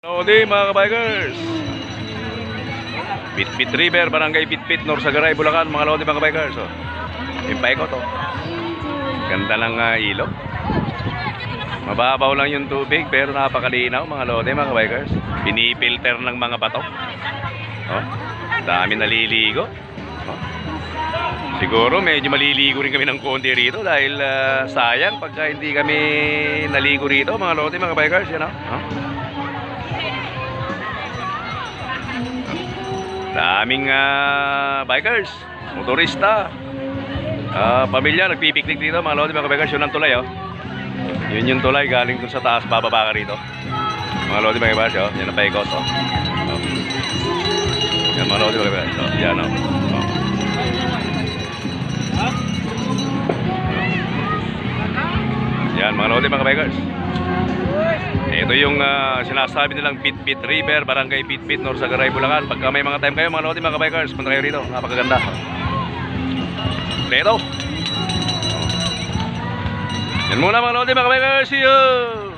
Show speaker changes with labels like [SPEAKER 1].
[SPEAKER 1] Howdy mga kabikers. Bitbit River, Barangay Bitbit, Norsagaray, Bulacan, mga lodi mga kabikers. Oh. Yung paikot to. Ganda ng ilog. Mababaw lang yung tubig pero napakalinaw mga lodi mga kabikers. Pinipilter ng mga bato. Oh. Dami naliligo. Oh. Siguro medyo maliligo rin kami ng konti rito dahil sayang pagka hindi kami naligo rito mga lodi mga kabikers. Yan, oh. Daming bikers, motorista, pamilya nagpipiknik dito mga lodi mga bikers. Yun ang tulay, oh. Yun yung tulay galing dun sa taas, bababa ka rito mga lodi mga bikers, oh. Yan ang paikot, oh. Oh. Yan mga lodi mga bikers, oh. Yan, oh. Oh. Yan mga lodi mga bikers. Ito yung sinasabi nilang Bitbit River, Barangay Bitbit, Norsagaray, Bulacan. Pagka may mga time kayo mga lodi mga bikers, punta kayo rito, napakaganda. Leto. Yan muna mga lodi mga bikers, see you!